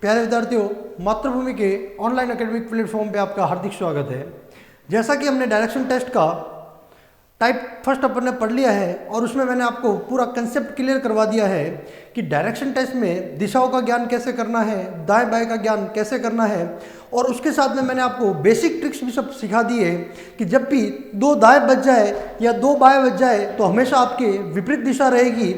प्यारे विद्यार्थियों, मातृभूमि के ऑनलाइन एकेडमिक प्लेटफॉर्म पे आपका हार्दिक स्वागत है। जैसा कि हमने डायरेक्शन टेस्ट का टाइप फर्स्ट अपन ने पढ़ लिया है और उसमें मैंने आपको पूरा कंसेप्ट क्लियर करवा दिया है कि डायरेक्शन टेस्ट में दिशाओं का ज्ञान कैसे करना है, दाएं बाएं का ज्ञान कैसे करना है, और उसके साथ में मैंने आपको बेसिक ट्रिक्स भी सब सिखा दी है कि जब भी दो दाएं बच जाए या दो बाएं बच जाए तो हमेशा आपके विपरीत दिशा रहेगी।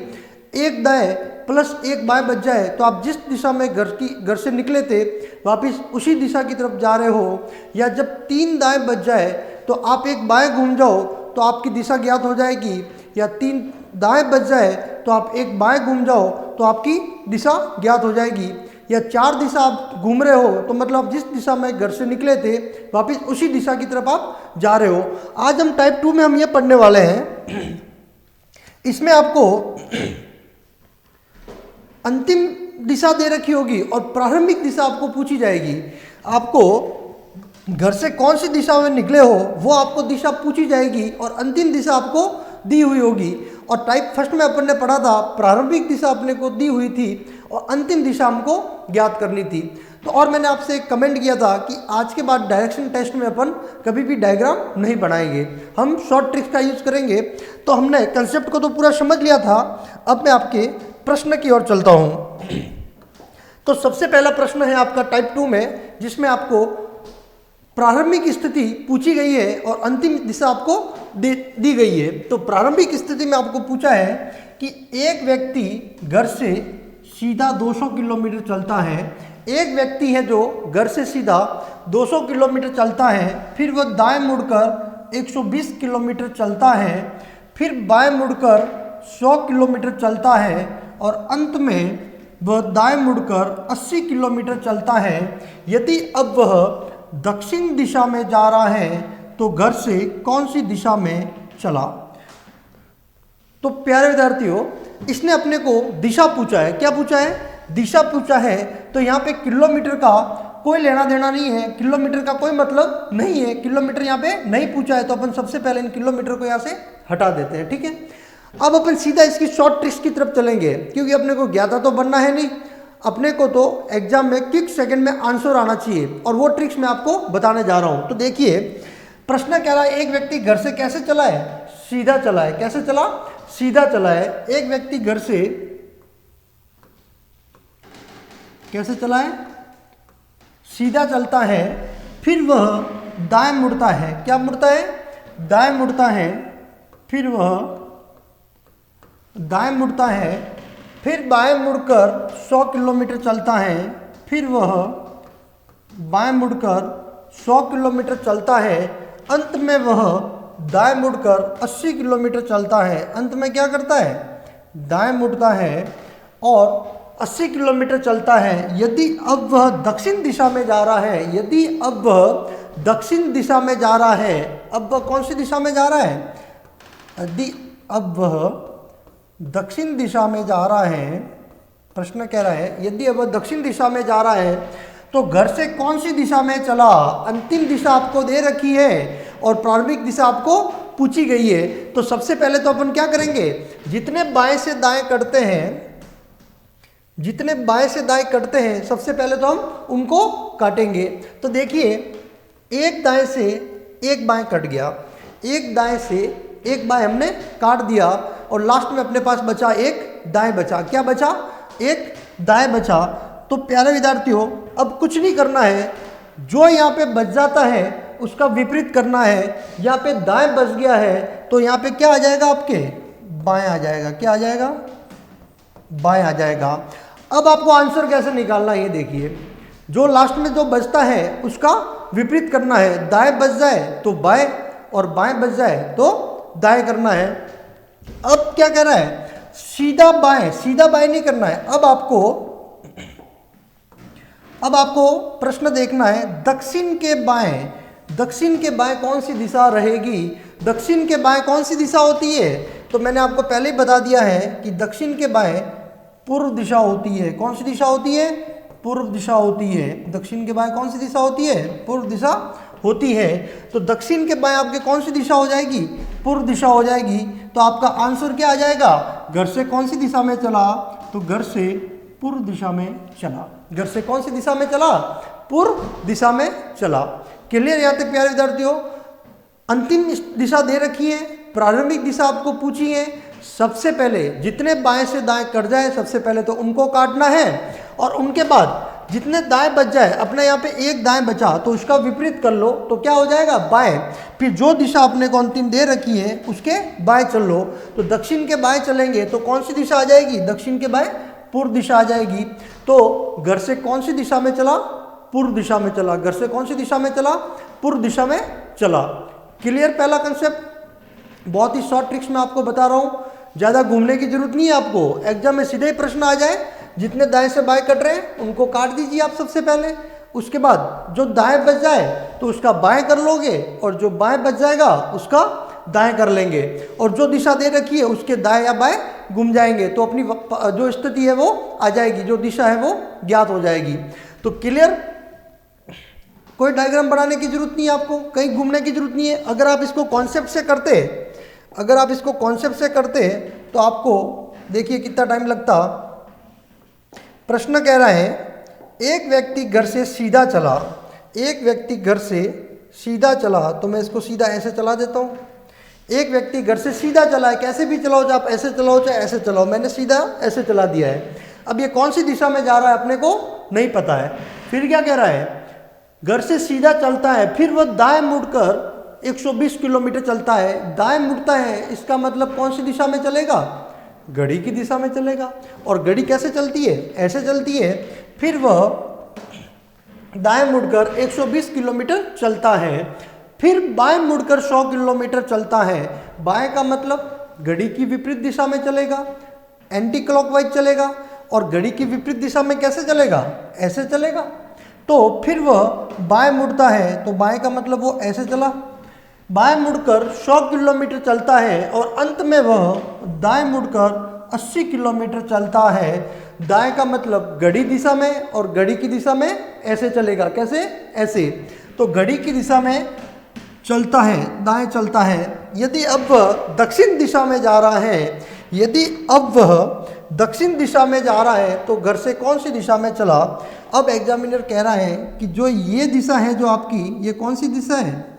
एक दाएं प्लस एक बाएं बच जाए तो आप जिस दिशा में घर से निकले थे वापस उसी दिशा की तरफ जा रहे हो, या जब तीन दाएं बच जाए तो आप एक बाएं घूम जाओ तो आपकी दिशा ज्ञात हो जाएगी, या तीन दाएं बच जाए तो आप एक बाएं घूम जाओ तो आपकी दिशा ज्ञात हो जाएगी, या चार दिशा आप घूम रहे हो तो मतलब जिस दिशा में घर से निकले थे वापस उसी दिशा की तरफ आप जा रहे हो। आज हम टाइप 2 में हम ये पढ़ने वाले हैं। इसमें आपको अंतिम दिशा दे रखी होगी और प्रारंभिक दिशा आपको पूछी जाएगी। आपको घर से कौन सी दिशा में निकले हो वो आपको दिशा पूछी जाएगी और अंतिम दिशा आपको दी हुई होगी। और टाइप फर्स्ट में अपन ने पढ़ा था प्रारंभिक दिशा अपने को दी हुई थी और अंतिम दिशा हमको ज्ञात करनी थी। तो और मैंने आपसे एक कमेंट किया था कि आज के बाद डायरेक्शन टेस्ट में अपन कभी भी डायग्राम नहीं बनाएंगे, हम शॉर्ट ट्रिक्स का यूज करेंगे। तो हमने कंसेप्ट को तो पूरा समझ लिया था। अब मैं आपके प्रश्न की ओर चलता हूं। तो सबसे पहला प्रश्न है आपका टाइप 2 में, जिसमें आपको प्रारंभिक स्थिति पूछी गई है और अंतिम दिशा आपको दी गई है। तो प्रारंभिक स्थिति में आपको पूछा है कि एक व्यक्ति घर से सीधा 200 किलोमीटर चलता है। एक व्यक्ति है जो घर से सीधा 200 किलोमीटर चलता है, फिर वह दाएं मुड़कर 120 किलोमीटर चलता है, फिर बाएं मुड़कर 100 किलोमीटर चलता है और अंत में वह दाएं मुड़कर 80 किलोमीटर चलता है। यदि अब वह दक्षिण दिशा में जा रहा है तो घर से कौन सी दिशा में चला। तो प्यारे विद्यार्थियों, इसने अपने को दिशा पूछा है। क्या पूछा है? दिशा पूछा है। तो यहाँ पे किलोमीटर का कोई लेना देना नहीं है, किलोमीटर का कोई मतलब नहीं है, किलोमीटर यहाँ पे नहीं पूछा है। तो अपन सबसे पहले इन किलोमीटर को यहाँ से हटा देते हैं, ठीक है। अब अपन सीधा इसकी शॉर्ट ट्रिक्स की तरफ चलेंगे, क्योंकि अपने को ज्ञाता तो बनना है नहीं, अपने को तो एग्जाम में क्विक सेकंड में आंसर आना चाहिए, और वो ट्रिक्स मैं आपको बताने जा रहा हूं। तो देखिए, प्रश्न कह रहा है एक व्यक्ति घर से कैसे चला है? सीधा चला है। कैसे चला? सीधा चला है। एक व्यक्ति घर से कैसे चला है? सीधा चलता है, फिर वह दाएं मुड़ता है। क्या मुड़ता है? दाएं मुड़ता है। फिर वह दाएं मुड़ता है, फिर बाएं मुड़कर 100 किलोमीटर चलता है, फिर वह बाएं मुड़कर 100 किलोमीटर चलता है, अंत में वह दाएं मुड़कर 80 किलोमीटर चलता है। अंत में क्या करता है? दाएं मुड़ता है और 80 किलोमीटर चलता है। यदि अब वह दक्षिण दिशा में जा रहा है, यदि अब वह दक्षिण दिशा में जा रहा है, अब वह कौन सी दिशा में जा रहा है? यदि अब वह दक्षिण दिशा में जा रहा है, प्रश्न कह रहा है यदि अब दक्षिण दिशा में जा रहा है तो घर से कौन सी दिशा में चला। अंतिम दिशा आपको दे रखी है और प्रारंभिक दिशा आपको पूछी गई है। तो सबसे पहले तो अपन क्या करेंगे, जितने बाएं से दाएं करते हैं, जितने बाएं से दाएं करते हैं सबसे पहले तो हम उनको काटेंगे। तो देखिए, एक दाएं से एक बाएं कट गया, एक दाएं से एक बाएं हमने काट दिया और लास्ट में अपने पास बचा एक दाएं बचा। क्या बचा? एक दाएं बचा। तो प्यारे विद्यार्थियों, अब कुछ नहीं करना है, जो यहाँ पे बच जाता है उसका विपरीत करना है। यहाँ पे दाएं बच गया है तो यहाँ पे क्या आ जाएगा? आपके बाएं आ जाएगा। क्या आ जाएगा? बाएं आ जाएगा। अब आपको आंसर कैसे निकालना है ये देखिए, जो लास्ट में जो बचता है उसका विपरीत करना है। दाएं बच जाए तो बाएं और बाएं बच जाए तो दाएं करना है। अब क्या कह रहा है? सीधा बाएं, सीधा बाएं नहीं करना है। अब आपको प्रश्न देखना है दक्षिण के बाएं। दक्षिण के बाएं कौन सी दिशा रहेगी? दक्षिण के बाएं कौन सी दिशा होती है? तो मैंने आपको पहले ही बता दिया है कि दक्षिण के बाएं पूर्व दिशा होती है। कौन सी दिशा होती है? पूर्व दिशा होती है। दक्षिण के बाएं कौन सी दिशा होती है? पूर्व दिशा होती है। तो दक्षिण के बाएं आपके कौन सी दिशा हो जाएगी? पूर्व दिशा हो जाएगी। तो आपका आंसर क्या आ जाएगा? घर से कौन सी दिशा में चला? तो घर से पूर्व दिशा में चला। घर से कौन सी दिशा में चला? पूर्व दिशा में चला। क्लियर यहाँ तक प्यारे विद्यार्थियों? अंतिम दिशा दे रखी है, प्रारंभिक दिशा आपको पूछी है। सबसे पहले जितने बाएं से दाएं कट जाए सबसे पहले तो उनको काटना है, और उनके बाद जितने दाएं बच जाए, अपने यहाँ पे एक दाएं बचा तो उसका विपरीत कर लो, तो क्या हो जाएगा? बाएं। फिर जो दिशा अपने को अंतिम दे रखी है उसके बाएं चल लो। तो दक्षिण के बाएं चलेंगे तो कौन सी दिशा आ जाएगी? दक्षिण के बाएं पूर्व दिशा आ जाएगी। तो घर से कौन सी दिशा में चला? पूर्व दिशा में चला। घर से कौन सी दिशा में चला? पूर्व दिशा में चला। क्लियर? पहला कंसेप्ट बहुत ही शॉर्ट ट्रिक्स में आपको बता रहा हूँ, ज़्यादा घूमने की जरूरत नहीं है आपको। एग्जाम में सीधे ही प्रश्न आ जाए, जितने दाएं से बाएं कट रहे हैं उनको काट दीजिए आप सबसे पहले। उसके बाद जो दाएं बच जाए तो उसका बाएं कर लोगे, और जो बाएं बच जाएगा उसका दाएं कर लेंगे, और जो दिशा दे रखी है उसके दाएं या बाएं घूम जाएंगे तो अपनी जो स्थिति है वो आ जाएगी, जो दिशा है वो ज्ञात हो जाएगी। तो क्लियर? कोई डायग्राम बनाने की जरूरत नहीं है आपको, कहीं घूमने की जरूरत नहीं है। अगर आप इसको कॉन्सेप्ट से करते तो आपको देखिए कितना टाइम लगता। प्रश्न कह रहा है एक व्यक्ति घर से सीधा चला, तो मैं इसको सीधा ऐसे चला देता हूँ। एक व्यक्ति घर से सीधा चला है, कैसे भी चलाओ, चाहे आप ऐसे चलाओ चाहे ऐसे चलाओ, मैंने सीधा ऐसे चला दिया है। अब ये कौन सी दिशा में जा रहा है अपने को नहीं पता है। फिर क्या कह रहा है? घर से सीधा चलता है, फिर वह दाएं मुड़कर 120 किलोमीटर चलता है। दाएं मुड़ता है, इसका मतलब कौन सी दिशा में चलेगा? घड़ी की दिशा में चलेगा। और घड़ी कैसे चलती है? ऐसे चलती है। फिर वह दाएं मुड़कर 120 किलोमीटर चलता है, फिर बाएं मुड़कर 100 किलोमीटर चलता है। बाएं का मतलब घड़ी की विपरीत दिशा में चलेगा, एंटी क्लॉकवाइज चलेगा। और घड़ी की विपरीत दिशा में कैसे चलेगा? ऐसे चलेगा। तो फिर वह बाएं मुड़ता है, तो बाएं का मतलब वो ऐसे चला, बाएं मुड़कर 100 किलोमीटर चलता है, और अंत में वह दाएं मुड़कर 80 किलोमीटर चलता है। दाएं का मतलब घड़ी दिशा में, और घड़ी की दिशा में ऐसे चलेगा। कैसे? ऐसे। तो घड़ी की दिशा में चलता है, दाएं चलता है। यदि अब वह दक्षिण दिशा में जा रहा है, तो घर से कौन सी दिशा में चला? अब एग्जामिनर कह रहा है कि जो ये दिशा है जो आपकी, ये कौन सी दिशा है?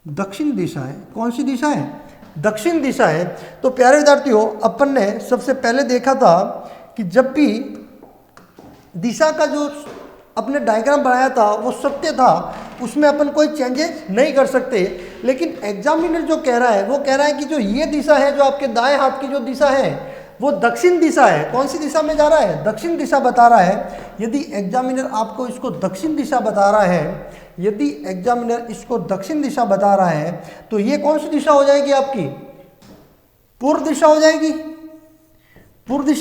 दक्षिण दिशा है। कौन सी दिशा है? दक्षिण दिशा है। तो प्यारे विद्यार्थियों, अपन ने सबसे पहले देखा था कि जब भी दिशा का जो अपने डायग्राम बनाया था वो सत्य था, उसमें अपन कोई चेंजेस नहीं कर सकते। लेकिन एग्जामिनर जो कह रहा है वो कह रहा है कि जो ये दिशा है, जो आपके दाएं हाथ की जो दिशा है वो दक्षिण दिशा है। कौन सी दिशा में जा रहा है? दक्षिण दिशा बता रहा है। यदि एग्जामिनर आपको इसको दक्षिण दिशा बता रहा है, तो ये कौन सी दिशा हो जाएगी आपकी? पूर्व दिशा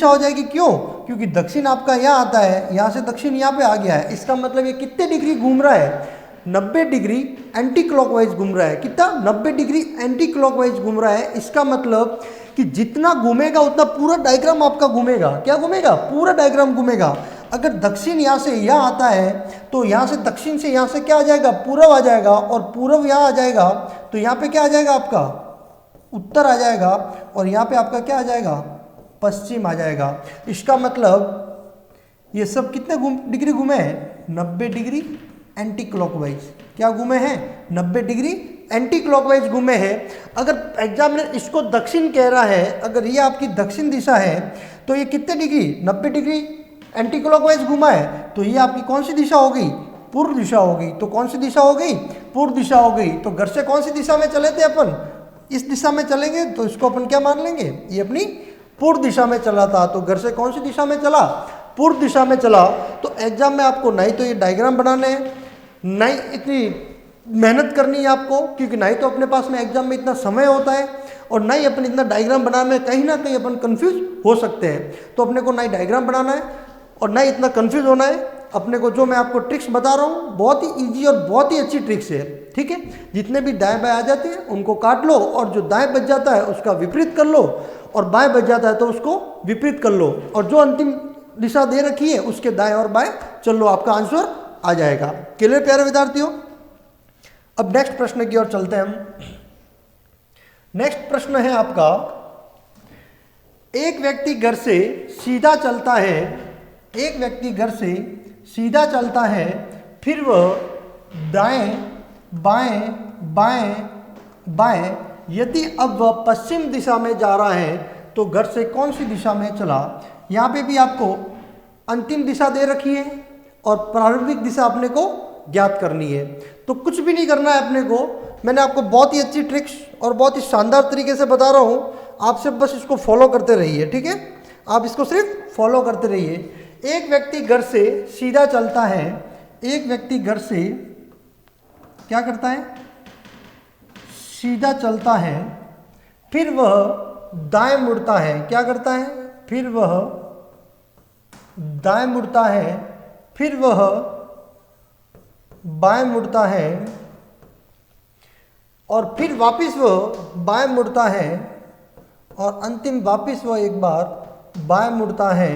हो जाएगी। क्यों? क्योंकि दक्षिण आपका यहाँ आता है, यहाँ से दक्षिण यहाँ पे आ गया है। इसका मतलब ये कितने डिग्री घूम रहा है? 90 डिग्री एंटी क्लॉकवाइज घूम रहा है। कितना? 90 डिग्री एंटी क्लॉकवाइज घूम रहा है। इसका मतलब कि जितना घूमेगा उतना पूरा डायग्राम आपका घूमेगा। क्या घूमेगा? पूरा डायग्राम घूमेगा। अगर दक्षिण यहाँ से यहाँ आता है तो यहाँ से दक्षिण से यहाँ से क्या आ जाएगा? पूर्व आ जाएगा, और पूर्व यहाँ आ जाएगा तो यहाँ पे क्या आ जाएगा? आपका उत्तर आ जाएगा, और यहाँ पे आपका क्या आ जाएगा? पश्चिम आ जाएगा। इसका मतलब ये सब कितने डिग्री घूमे हैं? 90 डिग्री एंटी क्लॉकवाइज। क्या घूमे हैं? 90 डिग्री एंटी क्लॉकवाइज घूमे हैं। अगर एग्जामिनर इसको दक्षिण कह रहा है, अगर ये आपकी दक्षिण दिशा है, तो ये कितने डिग्री? 90 डिग्री एंटी क्लॉकवाइज घुमा है, तो ये आपकी कौन सी दिशा हो गई? पूर्व दिशा हो गई। तो कौन सी दिशा हो गई? पूर्व दिशा हो गई। तो घर से कौन सी दिशा में चले थे अपन? इस दिशा में चलेंगे, तो इसको अपन क्या मान लेंगे? ये अपनी पूर्व दिशा में चला था। तो घर से कौन सी दिशा में चला? पूर्व दिशा में चला। तो एग्जाम में आपको नहीं तो ये डायग्राम बनाने हैं, नहीं इतनी मेहनत करनी है आपको, क्योंकि नहीं तो अपने पास में एग्जाम में इतना समय होता है, और नहीं अपन इतना डायग्राम बनाने में कहीं ना कहीं अपन कंफ्यूज हो सकते हैं। तो अपने को नहीं डायग्राम बनाना है और नहीं इतना कंफ्यूज होना है। अपने को जो मैं आपको ट्रिक्स बता रहा हूँ बहुत ही इजी और बहुत ही अच्छी ट्रिक्स है, ठीक है। जितने भी दाएं बाएं आ जाते हैं उनको काट लो, और जो दाएं बच जाता है उसका विपरीत कर लो, और बाएं बच जाता है तो उसको विपरीत कर लो, और जो अंतिम दिशा दे रखी है उसके दाएं और बाएं चल लो, आपका आंसर आ जाएगा। क्लियर प्यारे विद्यार्थियों? अब नेक्स्ट प्रश्न की ओर चलते हैं हम। नेक्स्ट प्रश्न है आपका, एक व्यक्ति घर से सीधा चलता है, एक व्यक्ति घर से सीधा चलता है, फिर वह दाएं बाएं बाएं बाएं, यदि अब वह पश्चिम दिशा में जा रहा है तो घर से कौन सी दिशा में चला। यहाँ पे भी आपको अंतिम दिशा दे रखी है और प्रारंभिक दिशा अपने को ज्ञात करनी है। तो कुछ भी नहीं करना है अपने को, मैंने आपको बहुत ही अच्छी ट्रिक्स और बहुत ही शानदार तरीके से बता रहा हूँ, आप सिर्फ बस इसको फॉलो करते रहिए, ठीक है। आप इसको सिर्फ फॉलो करते रहिए। एक व्यक्ति घर से सीधा चलता है, एक व्यक्ति घर से क्या करता है, सीधा चलता है, फिर वह दाएं मुड़ता है। क्या करता है, फिर वह दाएं मुड़ता है, फिर वह बाएं मुड़ता है और फिर वापस वह बाएं मुड़ता है और अंतिम वापस वह एक बार बाएं मुड़ता है।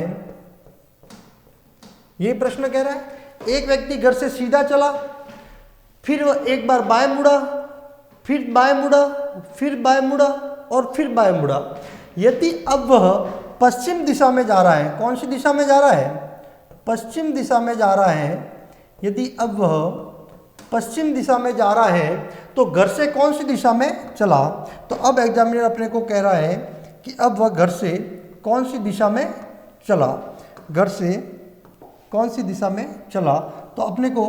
ये प्रश्न कह रहा है एक व्यक्ति घर से सीधा चला, फिर वह एक बार बाएं मुड़ा, फिर बाएं मुड़ा, फिर बाएं मुड़ा और फिर बाएं मुड़ा। यदि अब वह पश्चिम दिशा में जा रहा है, कौन सी दिशा में जा रहा है, पश्चिम दिशा में जा रहा है, यदि अब वह पश्चिम दिशा में जा रहा है तो घर से कौन सी दिशा में चला। तो अब एग्जामिनर अपने को कह रहा है कि अब वह घर से कौन सी दिशा में चला, घर से कौन सी दिशा में चला। तो अपने को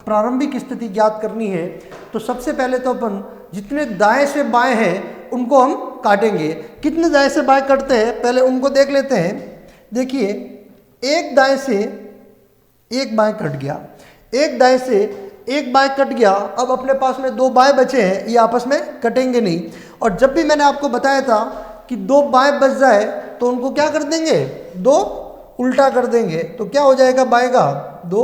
प्रारंभिक स्थिति ज्ञात करनी है। तो सबसे पहले तो अपन जितने दाएं से बाएं हैं उनको हम काटेंगे। कितने दाएं से बाएं कटते हैं पहले उनको देख लेते हैं। देखिए, एक दाएं से एक बाएं कट गया, एक दाएं से एक बाएं कट गया। अब अपने पास में दो बाएं बचे हैं, ये आपस में कटेंगे नहीं। और जब भी मैंने आपको बताया था कि दो बाएं बच जाए तो उनको क्या कर देंगे, दो उल्टा कर देंगे। तो क्या हो जाएगा, बाएं का दो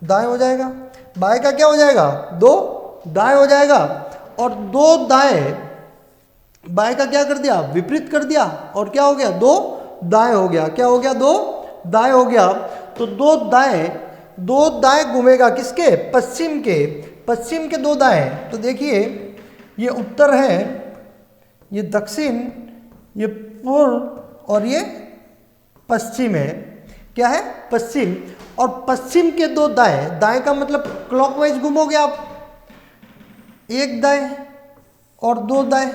दाएं हो जाएगा, बाएं का क्या हो जाएगा, दो दाएं हो जाएगा। और दो दाएं, बाएं का क्या कर दिया, विपरीत कर दिया और क्या हो गया, दो दाएं हो गया। क्या हो गया, दो दाएं हो गया। तो दो दाएं घूमेगा किसके, पश्चिम के, पश्चिम के दो दाएं। तो देखिए, ये उत्तर है, ये दक्षिण, ये पूर्व और ये पश्चिम है। क्या है, पश्चिम। और पश्चिम के दो दाएं, दाएं का मतलब क्लॉकवाइज घूमोगे आप, एक दाएं और दो दाएं,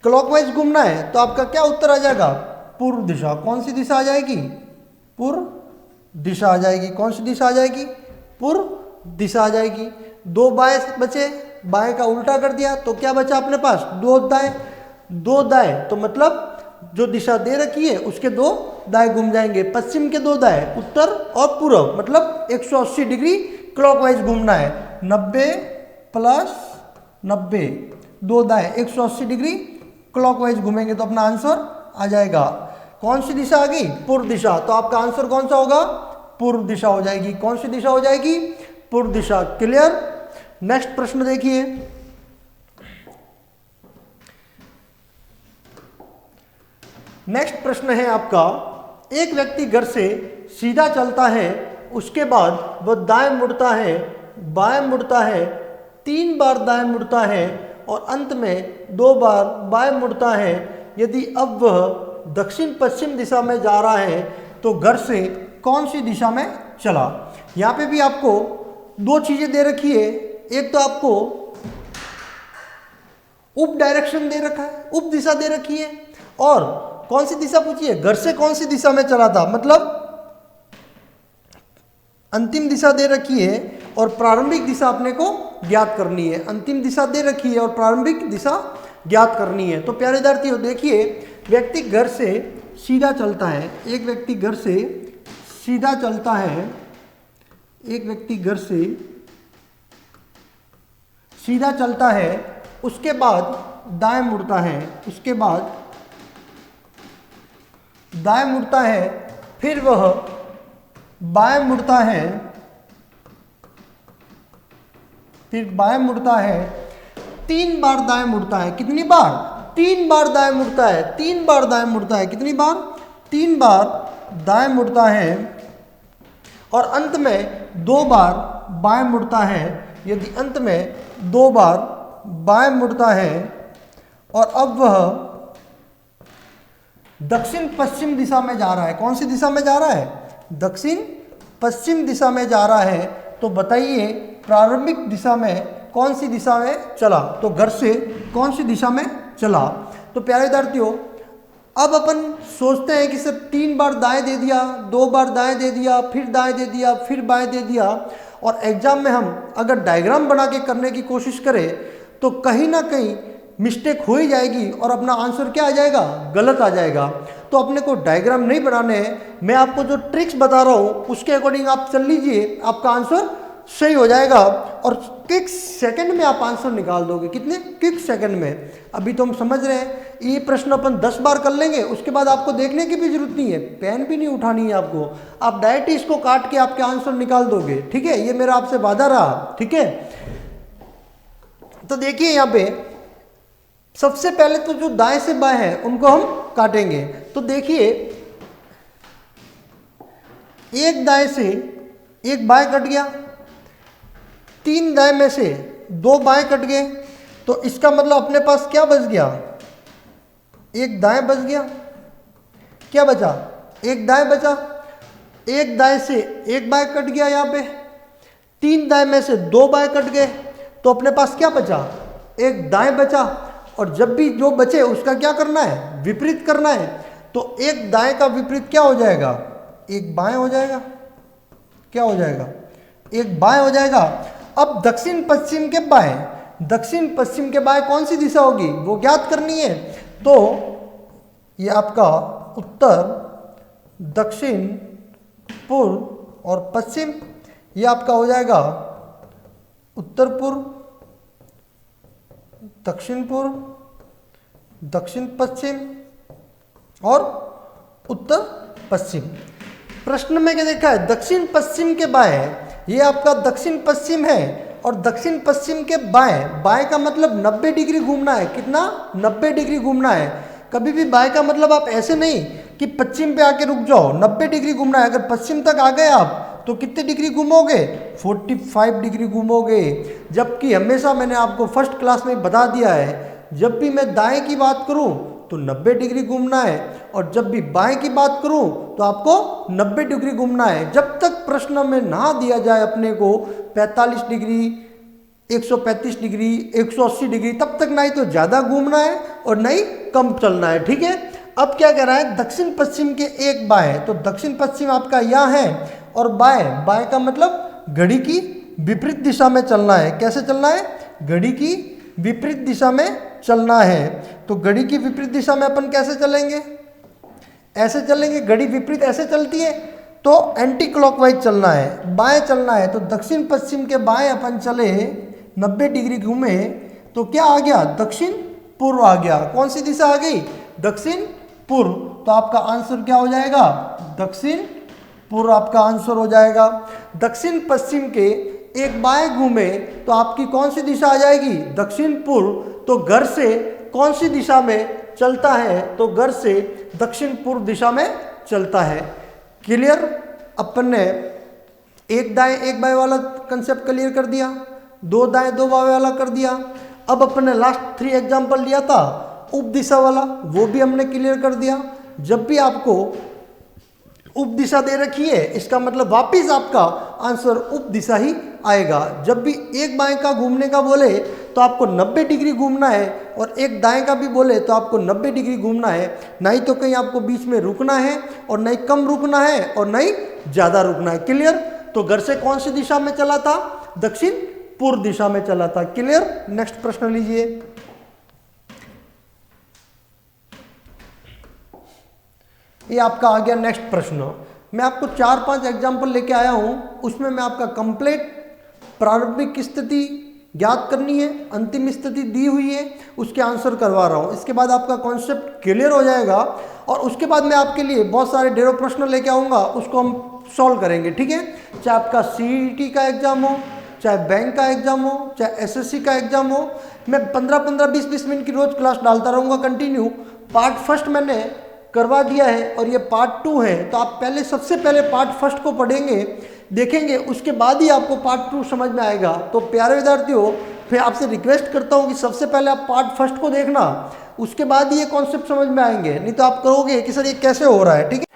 क्लॉकवाइज घूमना है। तो आपका क्या उत्तर आ जाएगा, पूर्व दिशा। कौन सी दिशा आ जाएगी, पूर्व दिशा आ जाएगी। कौन सी दिशा आ जाएगी, पूर्व दिशा आ जाएगी। दो बाएं बचे, बाएं का उल्टा कर दिया तो क्या बचा अपने पास, दो दाएं। दो दाएं तो मतलब जो दिशा दे रखी है उसके दो दाएं घूम जाएंगे। पश्चिम के दो दाएं, उत्तर और पूर्व, मतलब 180 डिग्री क्लॉकवाइज घूमना है। 90 प्लस 90, दो दाएं 180 डिग्री क्लॉकवाइज घूमेंगे तो अपना आंसर आ जाएगा। कौन सी दिशा आ गई, पूर्व दिशा। तो आपका आंसर कौन सा होगा, पूर्व दिशा हो जाएगी। कौन सी दिशा हो जाएगी, पूर्व दिशा। क्लियर। नेक्स्ट प्रश्न देखिए, नेक्स्ट प्रश्न है आपका, एक व्यक्ति घर से सीधा चलता है, उसके बाद वह दाएं मुड़ता है, बाएं मुड़ता है, 3 बार दाएं मुड़ता है और अंत में 2 बार बाएं मुड़ता है। यदि अब वह दक्षिण पश्चिम दिशा में जा रहा है तो घर से कौन सी दिशा में चला। यहाँ पे भी आपको दो चीजें दे रखी है। एक तो आपको उप डायरेक्शन दे रखा है, उप दिशा दे रखी है, और कौन सी दिशा पूछी है, घर से कौन सी दिशा में चला था, मतलब अंतिम दिशा दे रखी है और प्रारंभिक दिशा अपने को ज्ञात करनी है। अंतिम दिशा दे रखी है और प्रारंभिक दिशा ज्ञात करनी है। तो प्यारे विद्यार्थियों देखिए, व्यक्ति घर से सीधा चलता है, एक व्यक्ति घर से सीधा चलता है, एक व्यक्ति घर से सीधा चलता है, उसके बाद दाएं मुड़ता है, उसके बाद दाएं मुड़ता है, फिर वह बाएं मुड़ता है, फिर बाएं मुड़ता है, 3 बार दाएं मुड़ता है। कितनी बार, 3 बार दाएं मुड़ता है, 3 बार दाएं मुड़ता है। कितनी बार, 3 बार दाएं मुड़ता है और अंत में 2 बार बाएं मुड़ता है। यदि अंत में 2 बार बाएं मुड़ता है और अब वह दक्षिण पश्चिम दिशा में जा रहा है। कौन सी दिशा में जा रहा है? दक्षिण पश्चिम दिशा में जा रहा है। तो बताइए प्रारंभिक दिशा में कौन सी दिशा में चला? तो घर से कौन सी दिशा में चला? तो प्यारे विद्यार्थियों, अब अपन सोचते हैं कि सर 3 बार दाएं दे दिया, 2 बार दाएं दे दिया, फिर दाएं दे दिया, फिर बाएं दे दिया, और एग्जाम में हम अगर डायग्राम बना के करने की कोशिश करें तो कहीं ना कहीं मिस्टेक हो ही जाएगी और अपना आंसर क्या आ जाएगा? गलत आ जाएगा। तो अपने को डायग्राम नहीं बनाने हैं, मैं आपको जो ट्रिक्स बता रहा हूँ उसके अकॉर्डिंग आप चल लीजिए, आपका आंसर सही हो जाएगा और क्विक सेकंड में आप आंसर निकाल दोगे। कितने? क्विक सेकंड में। अभी तो हम समझ रहे हैं ये प्रश्न अपन 10 बार कर लेंगे, उसके बाद आपको देखने की भी जरूरत नहीं है, पेन भी नहीं उठानी है आपको, आप डायरेक्ट इसको काट के आपके आंसर निकाल दोगे। ठीक है, ये मेरा आपसे वादा रहा। ठीक है, तो देखिए यहाँ पे सबसे पहले तो जो दाएं से बाएं है उनको हम काटेंगे। तो देखिए एक दाएं से एक बाएं कट गया, 3 दाएं में से 2 बाएं कट गए, तो इसका मतलब अपने पास क्या बच गया? एक दाएं बच गया। क्या बचा? एक दाएं बचा। एक दाएं से एक बाएं कट गया, यहाँ पे 3 दाएं में से 2 बाएं कट गए, तो अपने पास क्या बचा? एक दाएं बचा। और जब भी जो बचे उसका क्या करना है? विपरीत करना है। तो एक दाएं का विपरीत क्या हो जाएगा? एक बाएं हो जाएगा। क्या हो जाएगा? एक बाएं हो जाएगा। अब दक्षिण पश्चिम के बाएं, दक्षिण पश्चिम के बाएं कौन सी दिशा होगी वो ज्ञात करनी है। तो ये आपका उत्तर, दक्षिण, पूर्व और पश्चिम, ये आपका हो जाएगा उत्तर पूर्व, दक्षिण पूर्व, दक्षिण पश्चिम और उत्तर पश्चिम। प्रश्न में क्या देखा है? दक्षिण पश्चिम के बाएं, ये आपका दक्षिण पश्चिम है और दक्षिण पश्चिम के बाएं, बाएं का मतलब 90 डिग्री घूमना है। कितना? 90 डिग्री घूमना है। कभी भी बाएं का मतलब आप ऐसे नहीं कि पश्चिम पे आके रुक जाओ, 90 डिग्री घूमना है। अगर पश्चिम तक आ गए आप तो कितने डिग्री घूमोगे? 45 डिग्री घूमोगे। जबकि हमेशा मैंने आपको फर्स्ट क्लास में बता दिया है, जब भी मैं दाएं की बात करूं तो 90 डिग्री घूमना है और जब भी बाएं की बात करूं तो आपको 90 डिग्री घूमना है। जब तक प्रश्न में ना दिया जाए अपने को 45 डिग्री, 135 डिग्री, 180 डिग्री, तब तक ना ही तो ज़्यादा घूमना है और ना ही कम चलना है। ठीक है, अब क्या कह रहा है? दक्षिण पश्चिम के एक बाएं, तो दक्षिण पश्चिम आपका यहाँ है और बाएं, बाएं का मतलब घड़ी की विपरीत दिशा में चलना है। कैसे चलना है? घड़ी की विपरीत दिशा में चलना है। तो घड़ी की विपरीत दिशा में अपन कैसे चलेंगे? ऐसे चलेंगे। घड़ी विपरीत ऐसे चलती है तो एंटी क्लॉकवाइज चलना है, बाएं चलना है। तो दक्षिण पश्चिम के बाएं अपन चले, 90 डिग्री घूमे, तो क्या आ गया? दक्षिण पूर्व आ गया। कौन सी दिशा आ गई? दक्षिण पूर्व। तो आपका आंसर क्या हो जाएगा? दक्षिण पूर्व आपका आंसर हो जाएगा। दक्षिण पश्चिम के एक बाएं घूमे तो आपकी कौन सी दिशा आ जाएगी? दक्षिण पूर्व। तो घर से कौन सी दिशा में चलता है? तो घर से दक्षिण पूर्व दिशा में चलता है। क्लियर? अपन ने एक दाएं एक बाएं वाला कंसेप्ट क्लियर कर दिया, 2 दाएं 2 बाएं वाला कर दिया। अब अपन ने लास्ट 3 एग्जाम्पल लिया था उप दिशा वाला, वो भी हमने क्लियर कर दिया। जब भी आपको उप दिशा दे रखी है इसका मतलब वापिस आपका आंसर उप दिशा ही आएगा। जब भी एक बाएं का घूमने का बोले तो आपको 90 डिग्री घूमना है और एक दाएं का भी बोले तो आपको 90 डिग्री घूमना है। ना ही तो कहीं आपको बीच में रुकना है और ना ही कम रुकना है और ना ही ज़्यादा रुकना है। क्लियर? तो घर से कौन सी दिशा में चला था? दक्षिण पूर्व दिशा में चला था। क्लियर? नेक्स्ट प्रश्न लीजिए। ये आपका आ गया नेक्स्ट प्रश्न। मैं आपको 4-5 एग्जाम्पल लेके आया हूं, उसमें मैं आपका कंप्लीट प्रारंभिक स्थिति ज्ञात करनी है, अंतिम स्थिति दी हुई है, उसके आंसर करवा रहा हूं। इसके बाद आपका कॉन्सेप्ट क्लियर हो जाएगा और उसके बाद मैं आपके लिए बहुत सारे ढेरों प्रश्न लेके आऊँगा, उसको हम सॉल्व करेंगे। ठीक है? चाहे आपका CET का एग्जाम हो, चाहे बैंक का एग्जाम हो, चाहे SSC का एग्जाम हो, मैं 15-15, 20-20 मिनट की रोज क्लास डालता रहूँगा कंटिन्यू। पार्ट फर्स्ट मैंने करवा दिया है और ये पार्ट 2 है, तो आप पहले सबसे पहले पार्ट फर्स्ट को पढ़ेंगे, देखेंगे, उसके बाद ही आपको पार्ट 2 समझ में आएगा। तो प्यारे विद्यार्थियों, फिर आपसे रिक्वेस्ट करता हूँ कि सबसे पहले आप पार्ट फर्स्ट को देखना, उसके बाद ये कॉन्सेप्ट समझ में आएंगे, नहीं तो आप कहोगे कि सर ये कैसे हो रहा है, ठीक है।